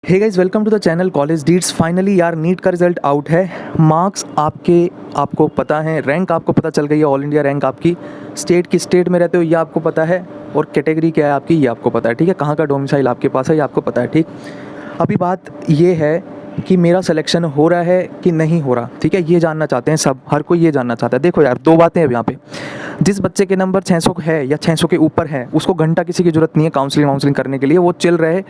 Hey guys, welcome to the channel College Deets. Finally यार NEET का result out है। Marks आपको पता है, रैंक आपको पता चल गई है। ऑल इंडिया रैंक आपकी, स्टेट किस स्टेट में रहते हो ये आपको पता है, और कैटेगरी क्या है आपकी ये आपको पता है। ठीक है, कहाँ का डोमिसाइल आपके पास है ये आपको पता है। ठीक, अभी बात ये है कि मेरा सिलेक्शन हो रहा है कि नहीं हो रहा। ठीक है, ये जानना चाहते हैं सब, हर कोई ये जानना चाहता है। देखो यार, दो बातें हैं यहाँ पे। जिस बच्चे के नंबर 600 है या 600 के ऊपर है, उसको घंटा किसी की ज़रूरत नहीं है काउंसलिंग करने के लिए, वो चिल रहे,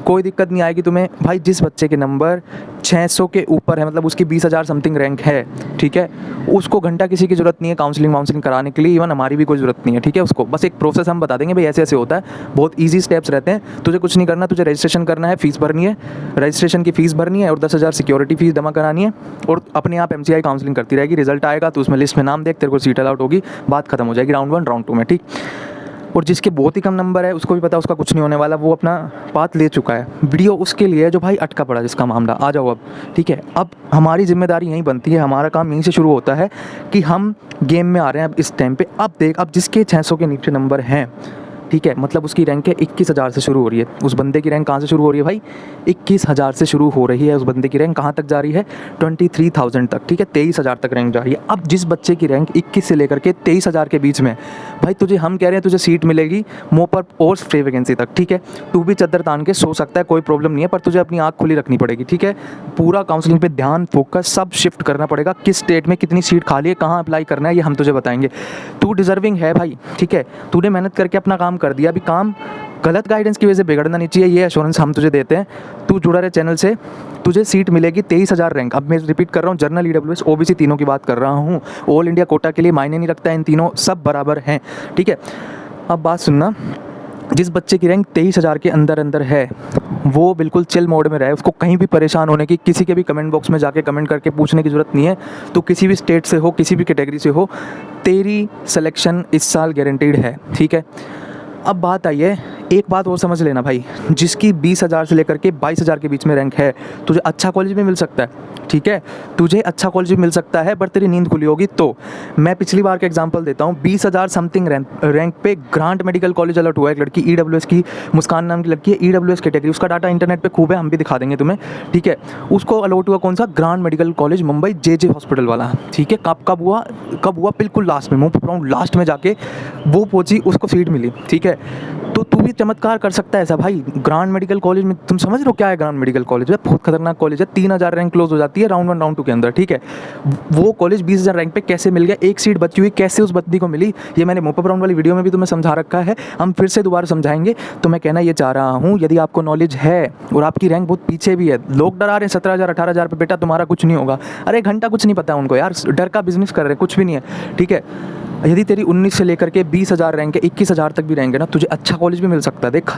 कोई दिक्कत नहीं आएगी तुम्हें। भाई जिस बच्चे के नंबर 600 के ऊपर है, मतलब उसकी 20,000 समथिंग रैंक है, ठीक है, उसको घंटा किसी की ज़रूरत नहीं है काउंसलिंग कराने के लिए। इवन हमारी भी कोई ज़रूरत नहीं है। ठीक है, उसको बस एक प्रोसेस हम बता देंगे, भाई ऐसे ऐसे होता है, बहुत ईजी स्टेप्स रहते हैं। तुझे कुछ नहीं करना, तुझे रजिस्ट्रेशन करना है, फीस भरनी है, रजिस्ट्रेशन की फ़ीस भरनी है और 10,000 सिक्योरिटी फीस जमा करानी है, और अपने आप MCI काउंसलिंग करती रहेगी। रिजल्ट आएगा तो उसमें लिस्ट में नाम देख, तेरे को सीट अलाउट होगी, बात खत्म हो जाएगी राउंड 1 राउंड 2 में। ठीक, और जिसके बहुत ही कम नंबर है उसको भी पता है उसका कुछ नहीं होने वाला, वो अपना पाथ ले चुका है। वीडियो उसके लिए है जो भाई अटका पड़ा, जिसका मामला। आ जाओ अब। ठीक है, अब हमारी जिम्मेदारी यहीं बनती है, हमारा काम यहीं से शुरू होता है कि हम गेम में आ रहे हैं अब इस टाइम पे। अब देख, अब जिसके 600 के नीचे नंबर हैं, ठीक है, मतलब उसकी रैंक है 21,000 से शुरू हो रही है। उस बंदे की रैंक कहाँ से शुरू हो रही है भाई? 21,000 से शुरू हो रही है। उस बंदे की रैंक कहाँ तक जा रही है? 23,000 तक। ठीक है, 23,000 तक रैंक जा रही है। अब जिस बच्चे की रैंक 21 से लेकर के 23,000 के बीच में, भाई तुझे हम कह रहे हैं तुझे सीट मिलेगी मोपर और फ्री वैकेंसी तक। ठीक है, तू भी चद्दर तान के सो सकता है, कोई प्रॉब्लम नहीं है, पर तुझे अपनी आँख खुली रखनी पड़ेगी। ठीक है, पूरा काउंसलिंग पे ध्यान, फोकस सब शिफ्ट करना पड़ेगा। किस स्टेट में कितनी सीट खाली है, कहाँ अप्लाई करना है, ये हम तुझे बताएंगे। तू डिजर्विंग है भाई। ठीक है, तूने मेहनत करके अपना काम कर दिया, अभी काम गलत गाइडेंस की वजह से बिगड़ना नहीं चाहिए, ये एश्योरेंस हम तुझे देते हैं। तू जुड़ा रहे चैनल से, तुझे सीट मिलेगी 23,000 रैंक। अब मैं रिपीट कर रहा हूँ, जनरल, EWS, OBC तीनों की बात कर रहा हूँ। ऑल इंडिया कोटा के लिए मायने नहीं रखता है, इन तीनों सब बराबर हैं। ठीक है, अब बात सुनना, जिस बच्चे की रैंक 23,000 के अंदर है, वो बिल्कुल चिल मोड में रहे, उसको कहीं भी परेशान होने की, किसी के भी कमेंट बॉक्स में जाके कमेंट करके पूछने की ज़रूरत नहीं है। तो किसी भी स्टेट से हो, किसी भी कैटेगरी से हो, तेरी सिलेक्शन इस साल गारंटीड है। ठीक है, अब बात आई है, एक बात और समझ लेना भाई, जिसकी 20,000 से लेकर के 22,000 के बीच में रैंक है, तुझे अच्छा कॉलेज भी मिल सकता है। ठीक है, तुझे अच्छा कॉलेज भी मिल सकता है, बट तेरी नींद खुली होगी तो। मैं पिछली बार का एग्जांपल देता हूँ, 20,000 समथिंग रैंक पे ग्रांट मेडिकल कॉलेज अलॉट हुआ है। एक लड़की, EWS की, मुस्कान नाम की लड़की है, EWS कैटेगरी, उसका डाटा इंटरनेट पे खूब है, हम भी दिखा देंगे तुम्हें। ठीक है, उसको अलॉट हुआ कौन सा? Grant medical college Mumbai, JJ hospital वाला। ठीक है, कब हुआ? बिल्कुल लास्ट में, मुंह लास्ट में जाके वो पहुंची, उसको सीट मिली। ठीक है, तो तू भी चमत्कार कर सकता है ऐसा भाई। ग्रांट मेडिकल कॉलेज में, तुम समझ रहे हो क्या है ग्रांट मेडिकल कॉलेज? है बहुत खतरनाक कॉलेज है। 3,000 रैंक क्लोज हो जाती है राउंड 1 राउंड 2 के अंदर। ठीक है, वो कॉलेज 20,000 रैंक पे कैसे मिल गया? एक सीट बची हुई, कैसे उस बंदी को मिली? ये मैंने मोपअप राउंड वाली वीडियो में भी तुम्हें समझा रखा है, हम फिर से दोबारा समझाएंगे। तो मैं कहना ये चाह रहा हूँ, यदि आपको नॉलेज है और आपकी रैंक बहुत पीछे भी है, लोग डरा रहे हैं 17,000 18,000 पे, बेटा तुम्हारा कुछ नहीं होगा। अरे घंटा कुछ नहीं पता उनको यार, डर का बिजनेस कर रहे हैं, कुछ भी नहीं है। ठीक है, यदि तेरी 19 से लेकर के 20,000 रैंक है, 21,000 तक भी रैंक है ना, तुझे अच्छा कॉलेज भी मिल सकता है। देख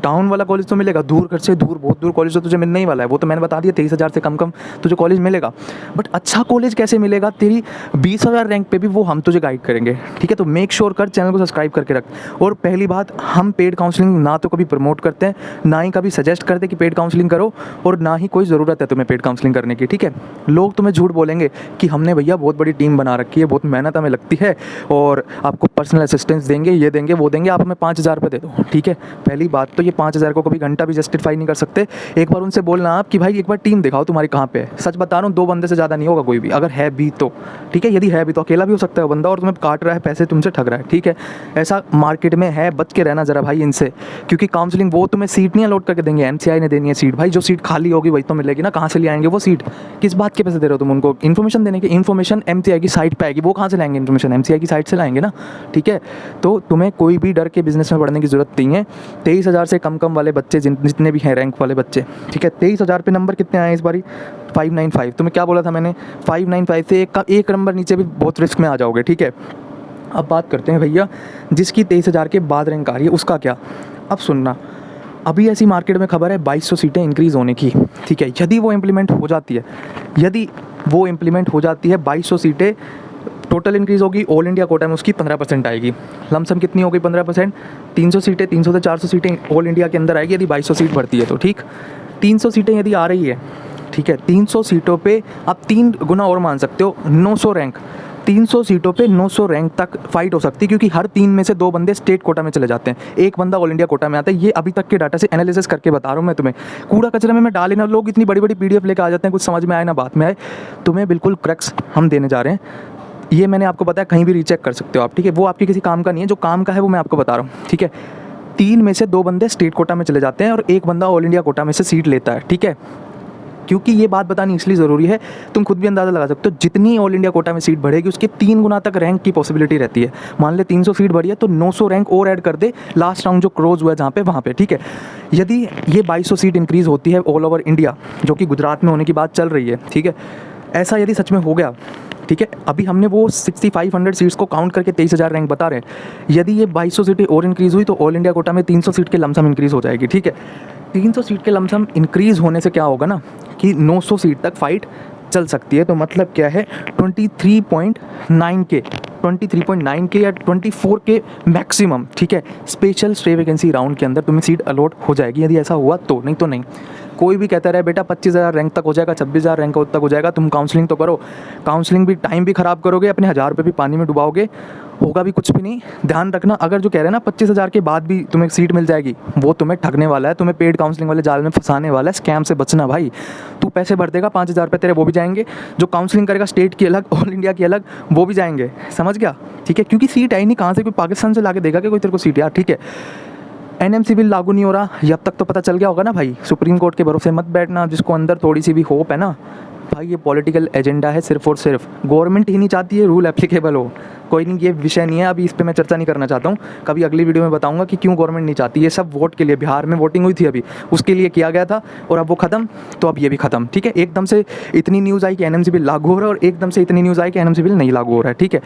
डाउन वाला कॉलेज तो मिलेगा, दूर घर से दूर, बहुत दूर कॉलेज तो तुझे मिलने ही वाला है, वो तो मैंने बता दिया, 23,000 से कम तुझे कॉलेज मिलेगा। बट अच्छा कॉलेज कैसे मिलेगा तेरी 20,000 रैंक पे भी, वो हम तुझे गाइड करेंगे। ठीक है, तो मेक श्योर कर, चैनल को सब्सक्राइब करके रख। और पहली बात, हम पेड काउंसलिंग ना तो कभी प्रमोट करते हैं, ना ही कभी सजेस्ट करते कि पेड काउंसलिंग करो, और ना ही कोई ज़रूरत है तुम्हें पेड काउंसलिंग करने की। ठीक है, लोग तुम्हें झूठ बोलेंगे कि हमने भैया बहुत बड़ी टीम बना रखी है, बहुत मेहनत हमें लगती है, और आपको पर्सनल असिस्टेंस देंगे, ये देंगे, वो देंगे, आप हमें 5,000 रुपये दे दो। ठीक है, पहली बात तो ये 5,000 को कभी घंटा भी जस्टिफाई नहीं कर सकते। एक बार उनसे बोलना आप कि भाई एक बार टीम दिखाओ तुम्हारी कहाँ पे है। सच बता रहा हूँ, 2 बंदे से ज़्यादा नहीं होगा कोई भी, अगर है भी तो। ठीक है, यदि है भी तो अकेला भी हो सकता है वो बंदा, और तुम्हें काट रहा है, पैसे तुमसे ठग रहा है। ठीक है, ऐसा मार्केट में है, बच के रहना ज़रा भाई इनसे, क्योंकि काउंसलिंग वो तुम्हें सीट नहीं अलॉट करके देंगे, MCI ने देनी है सीट। भाई जो सीट खाली होगी वही तो मिलेगी ना, कहाँ से ले आएंगे वो सीट? किस बात के पैसे दे रहे हो तुम उनको? इन्फॉर्मेशन देने की। इन्फॉर्मेशन MCI की साइट पर आएगी, वो कहाँ से लाएंगे इन्फॉर्मेशन? MCI की साइट से लाएंगे ना। ठीक है, तो तुम्हें कोई भी डर के बिजनेस में पढ़ने की ज़रूरत नहीं है। 23,000 से कम वाले बच्चे जितने भी हैं रैंक वाले बच्चे, ठीक है, 23,000 पे नंबर कितने आए इस बारी? 595। तुम्हें क्या बोला था मैंने? 595 से एक नंबर नीचे भी बहुत रिस्क में आ जाओगे। ठीक है, अब बात करते हैं भैया, जिसकी 23,000 के बाद रैंक आ रही है उसका क्या? अब सुनना, अभी ऐसी मार्केट में खबर है 2200 सीटें इंक्रीज़ होने की। ठीक है, यदि वो इम्प्लीमेंट हो जाती है, 2200 सीटें टोटल इंक्रीज़ होगी, ऑल इंडिया कोटा में उसकी 15% आएगी। लमसम कितनी होगी 15%? 300 सीटें, 300 से 400 सीटें ऑल इंडिया के अंदर आएगी यदि 2200 सीट बढ़ती है तो। ठीक, 300 सीटें यदि आ रही है, ठीक है, 300 सीटों पे आप 3 गुना और मान सकते हो, 900 रैंक। 300 सीटों पे 900 रैंक तक फाइट हो सकती है, क्योंकि हर 3 में से 2 बंदे स्टेट कोटा में चले जाते हैं, एक बंदा ऑल इंडिया कोटा में आता है। ये अभी तक के डाटा से एनालिसिस करके बता रहा हूँ मैं तुम्हें, कूड़ा कचरे में मैं डाले ना, लोग इतनी बड़ी बड़ी PDF लेकर आ जाते हैं, कुछ समझ में आए ना बात में आए। तुम्हें बिल्कुल क्रक्स हम देने जा रहे हैं, ये मैंने आपको बताया, कहीं भी रीचेक कर सकते हो आप, ठीक है। वो आपके किसी काम का नहीं है, जो काम का है वो मैं आपको बता रहा हूँ, ठीक है। 3 में से 2 बंदे स्टेट कोटा में चले जाते हैं और एक बंदा ऑल इंडिया कोटा में से सीट लेता है, ठीक है। क्योंकि ये बात बतानी इसलिए ज़रूरी है, तुम खुद भी अंदाज़ा लगा सकते हो, जितनी ऑल इंडिया कोटा में सीट बढ़ेगी उसके 3 गुना तक रैंक की पॉसिबिलिटी रहती है। मान ले 300 सीट बढ़ी है तो 900 रैंक और ऐड कर दे लास्ट राउंड जो क्लोज हुआ है जहाँ पे, वहाँ पे, ठीक है। यदि ये 2200 सीट इंक्रीज़ होती है ऑल ओवर इंडिया, जो कि गुजरात में होने की बात चल रही है, ठीक है, ऐसा यदि सच में हो गया, ठीक है, अभी हमने वो 6500 सीट्स को काउंट करके 23,000 रैंक बता रहे हैं, यदि ये 2200 सीटें और इंक्रीज़ हुई तो ऑल इंडिया कोटा में 300 सीट के लमसम इंक्रीज़ हो जाएगी, ठीक है। 300 सीट के लमसम इंक्रीज़ होने से क्या होगा ना कि 900 सीट तक फाइट चल सकती है। तो मतलब क्या है, 23.9 के या 24 के मैक्सिमम, ठीक है, स्पेशल स्टे वैकेंसी राउंड के अंदर तुम्हें सीट अलॉट हो जाएगी, यदि ऐसा हुआ तो, नहीं तो नहीं। कोई भी कहता रहे बेटा 25,000 रैंक तक हो जाएगा, 26,000 रैंक तक हो जाएगा, तुम काउंसलिंग तो करो, काउंसलिंग भी टाइम भी ख़राब करोगे, अपने 1000 रुपये भी पानी में डुबाओगे, होगा भी कुछ भी नहीं। ध्यान रखना, अगर जो कह रहे हैं ना 25,000 के बाद भी तुम्हें सीट मिल जाएगी, वो तुम्हें ठगने वाला है, तुम्हें पेड काउंसलिंग वाले जाल में फंसाने वाला है। स्कैम से बचना भाई, तू पैसे भर देगा, 5,000 रुपये तेरे वो भी जाएंगे, जो काउंसलिंग करेगा स्टेट की अलग, ऑल इंडिया की अलग, वो भी जाएंगे, समझ गया, ठीक है। क्योंकि सीट आई नहीं, कहाँ से कोई पाकिस्तान से ला के देगा कि कोई तेरे को सीट, यार, ठीक है। NMC बिल लागू नहीं हो रहा, ये अब तक तो पता चल गया होगा ना भाई। सुप्रीम कोर्ट के भरोसे मत बैठना, जिसको अंदर थोड़ी सी भी होप है ना भाई, ये पॉलिटिकल एजेंडा है सिर्फ और सिर्फ, गवर्नमेंट ही नहीं चाहती है रूल एप्लीकेबल हो। कोई नहीं, ये विषय नहीं है, अभी इस पर मैं चर्चा नहीं करना चाहता हूँ, कभी अगली वीडियो में बताऊंगा कि क्यों गवर्नमेंट नहीं चाहती। ये सब वोट के लिए, बिहार में वोटिंग हुई थी अभी, उसके लिए किया गया था, और अब वो ख़त्म, तो अब ये भी ख़त्म, ठीक है। एकदम से इतनी न्यूज़ आई कि NMC बिल लागू हो रहा है, और एकदम से इतनी न्यूज़ आई कि NMC बिल नहीं लागू हो रहा है, ठीक है।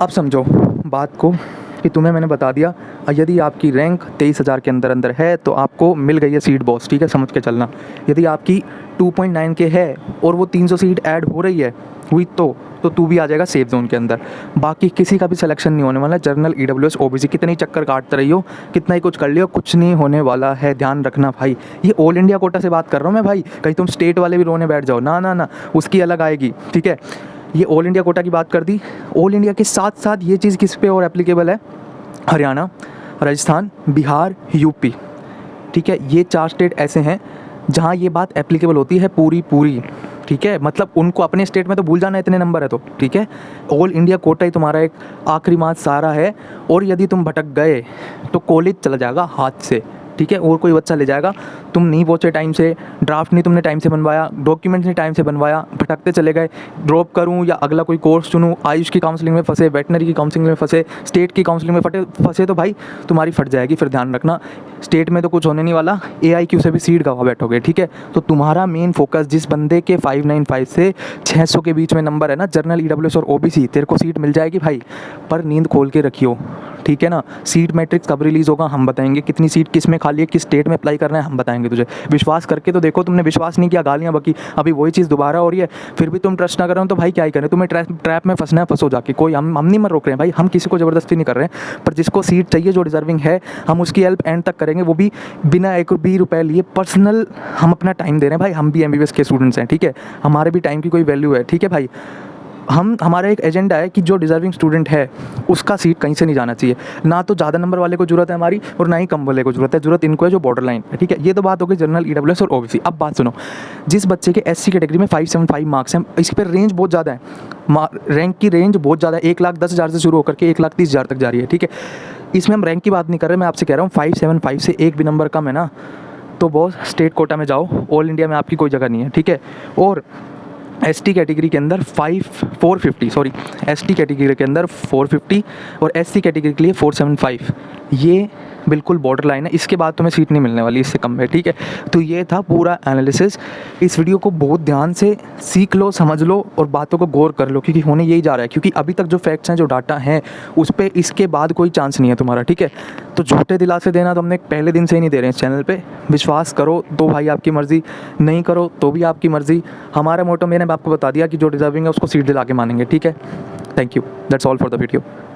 अब समझो बात को कि तुम्हें मैंने बता दिया, यदि आपकी रैंक 23,000 के अंदर अंदर है तो आपको मिल गई है सीट बॉस, ठीक है, समझ के चलना। यदि आपकी 2.9 के है और वो 300 सीट ऐड हो रही है, हुई तो तू भी आ जाएगा सेफ जोन के अंदर। बाकी किसी का भी सिलेक्शन नहीं होने वाला है। जनरल, EWS, OBC कितने ही चक्कर काटते रही हो, कितना ही कुछ कर लियो, कुछ नहीं होने वाला है, ध्यान रखना भाई। ये ऑल इंडिया कोटा से बात कर रहा हूँ मैं भाई, कहीं तुम स्टेट वाले भी रोने बैठ जाओ, ना ना ना, उसकी अलग आएगी, ठीक है। ये ऑल इंडिया कोटा की बात कर दी। ऑल इंडिया के साथ साथ ये चीज़ किस पे और एप्लीकेबल है, हरियाणा, राजस्थान, बिहार, UP, ठीक है। ये 4 स्टेट ऐसे हैं जहाँ ये बात एप्लीकेबल होती है पूरी, ठीक है। मतलब उनको अपने स्टेट में तो भूल जाना, इतने नंबर है तो, ठीक है। ऑल इंडिया कोटा ही तुम्हारा एक आखिरी मार्च सारा है, और यदि तुम भटक गए तो कॉलेज चला जाएगा हाथ से, ठीक है, और कोई बच्चा ले जाएगा। तुम नहीं पहुँचे टाइम से, ड्राफ्ट नहीं तुमने टाइम से बनवाया, डॉक्यूमेंट्स नहीं टाइम से बनवाया, भटकते चले गए, ड्रॉप करूँ या अगला कोई कोर्स चुनूँ, आयुष की काउंसलिंग में फंसे, वेटनरी की काउंसलिंग में फंसे, स्टेट की काउंसलिंग में फंसे, तो भाई तुम्हारी फट जाएगी। फिर ध्यान रखना, स्टेट में तो कुछ होने नहीं वाला, AIQ से भी सीट गवा बैठोगे, ठीक है। तो तुम्हारा मेन फोकस, जिस बंदे के 595 से 600 के बीच में नंबर है ना, जनरल, EWS और OBC, तेरे को सीट मिल जाएगी भाई, पर नींद खोल के रखियो, ठीक है ना। सीट मैट्रिक्स कब रिलीज़ होगा हम बताएंगे, कितनी सीट किस में खाली है, किस स्टेट में अप्लाई करना है हम बताएंगे तुझे। विश्वास करके तो देखो, तुमने विश्वास नहीं किया, गालियाँ बकी, अभी वही चीज़ दोबारा हो रही है, फिर भी तुम ट्रस्ट ना कर रहे हो, तो भाई क्या ही करें, तुम्हें ट्रैप में फंसना है, फंसो जाके। कोई हम नहीं मर रोक रहे हैं भाई, हम किसी को ज़बरदस्ती नहीं कर रहे हैं, पर जिसको सीट चाहिए, जो डिजर्विंग है, हम उसकी हेल्प एंड तक करेंगे, वो भी बिना 1 भी रुपये लिए। पर्सनल हम अपना टाइम दे रहे हैं भाई, हम भी MBBS के स्टूडेंट्स हैं, ठीक है, हमारे भी टाइम की कोई वैल्यू है, ठीक है भाई। हमारा एक एजेंडा है कि जो डिजर्विंग स्टूडेंट है उसका सीट कहीं से नहीं जाना चाहिए, ना तो ज़्यादा नंबर वाले को जरूरत है हमारी, और ना ही कम वाले को जरूरत है, जरूरत इनको है जो बॉर्डर लाइन है, ठीक है। ये तो बात हो गई जनरल, EWS और OBC। अब बात सुनो, जिस बच्चे के SC कैटेगरी में 575 मार्क्स हैं, इस पर रेंज बहुत ज़्यादा है, रैंक की रेंज बहुत ज़्यादा है, 1,10,000 से शुरू होकर के 1,30,000 तक जा रही है, ठीक है। इसमें हम रैंक की बात नहीं कर रहे, मैं आपसे कह रहा हूँ 575 से एक भी नंबर कम है ना, तो बहुत स्टेट कोटा में जाओ, ऑल इंडिया में आपकी कोई जगह नहीं है, ठीक है। और ST कैटेगरी के अंदर 450 ST कैटेगरी के अंदर 450 और SC कैटेगरी के लिए 475, ये बिल्कुल बॉर्डर लाइन है, इसके बाद तुम्हें सीट नहीं मिलने वाली इससे कम में, ठीक है। तो ये था पूरा एनालिसिस। इस वीडियो को बहुत ध्यान से सीख लो, समझ लो और बातों को गौर कर लो, क्योंकि होने यही जा रहा है, क्योंकि अभी तक जो फैक्ट्स हैं, जो डाटा हैं, उस पर इसके बाद कोई चांस नहीं है तुम्हारा, ठीक है। तो झूठे दिलासे देना तो हमने पहले दिन से ही नहीं दे रहे हैं इस चैनल पर। विश्वास करो तो भाई आपकी मर्ज़ी, नहीं करो तो भी आपकी मर्ज़ी। हमारा मोटो मैंने आपको बता दिया कि जो डिजर्विंग है उसको सीट दिला के मानेंगे, ठीक है। Thank you, that's all for the video.